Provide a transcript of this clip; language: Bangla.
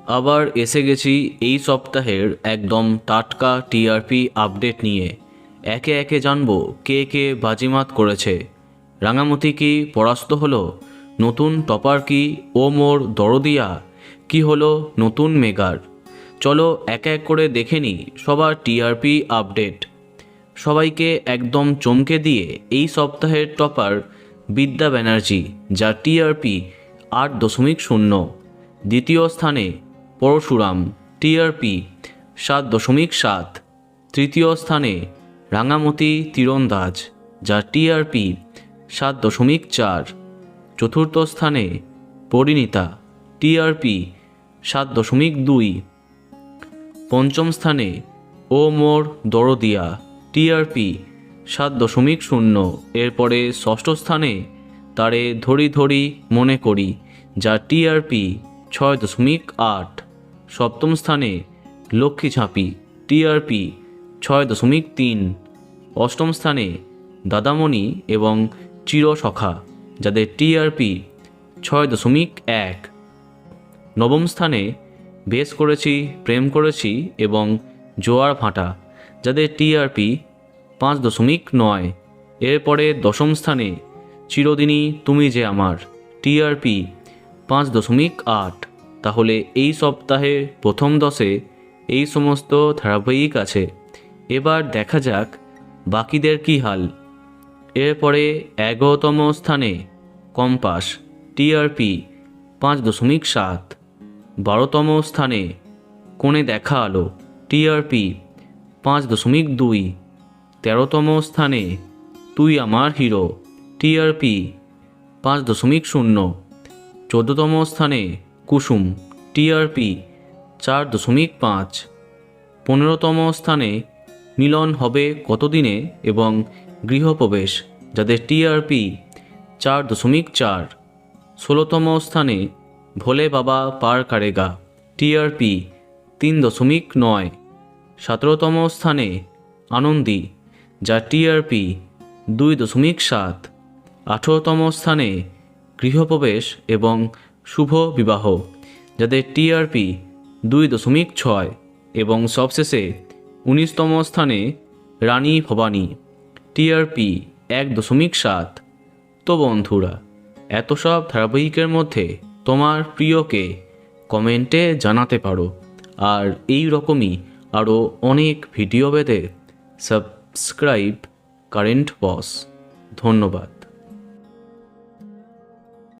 আবার এসে গেছি এই সপ্তাহের একদম টাটকা টিআরপি আপডেট নিয়ে। একে একে জানবো কে কে বাজিমাত করেছে। রাঙামতি কি পরাস্ত হলো? নতুন টপার কি ও মোর দরদিয়া? কি হলো নতুন মেগার? চলো এক এক করে দেখে নিই সবার টিআরপি আপডেট। সবাইকে একদম চমকে দিয়ে এই সপ্তাহের টপার বিদ্যা ব্যানার্জি, যার টিআরপি 8.0। দ্বিতীয় স্থানে পরশুরাম, টিআরপি 7.7। তৃতীয় স্থানে রাঙামতি তীরন্দাজ, যার টিআরপি 7.4। চতুর্থ স্থানে পরিণীতা, টিআরপি 7.2। পঞ্চম স্থানে ও মোর দরদিয়া, টিআরপি 7.0। এরপরে ষষ্ঠ স্থানে তারে ধরি ধরি মনে করি, যা টিআরপি 6.8। সপ্তম স্থানে লক্ষ্মী ঝাঁপি, টিআরপি 6.3। অষ্টম স্থানে দাদামণি এবং চিরসখা, যাদের টিআরপি 6.1। নবম স্থানে বেশ করেছি প্রেম করেছি এবং জোয়ার ভাটা, যাদের টিআরপি 5.9। এরপরে দশম স্থানে চিরদিনই তুমি যে আমার, টিআরপি 5.8। তাহলে এই সপ্তাহে প্রথম 10-এ এই সমস্ত ধারাবাহিক আছে। এবার দেখা যাক বাকিদের কী হাল। এরপরে 11তম স্থানে কম্পাস, টিআরপি 5.7। 12তম স্থানে কোণে দেখা আলো, টিআরপি 5.2। 13তম স্থানে তুই আমার হিরো, টিআরপি 5.0। 14তম স্থানে কুসুম, টিআরপি 4.5। 15তম স্থানে মিলন হবে কতদিনে এবং গৃহপ্রবেশ, যাদের টিআরপি 4.4। 16তম স্থানে ভোলে বাবা পার কারেগা, টিআরপি 3.9। 17তম স্থানে আনন্দী, যা টিআরপি 2.7। 18তম স্থানে গৃহপ্রবেশ এবং শুভ বিবাহ, যাদের টিআরপি 2.6। এবং সবশেষে 19তম স্থানে রানী ভবানী, টিআরপি 1.7। তো বন্ধুরা, এত সব ধারাবাহিকের মধ্যে তোমার প্রিয়কে কমেন্টে জানাতে পারো। আর এই রকমই আরও অনেক ভিডিও পেতে সাবস্ক্রাইব কারেন্ট বস। ধন্যবাদ।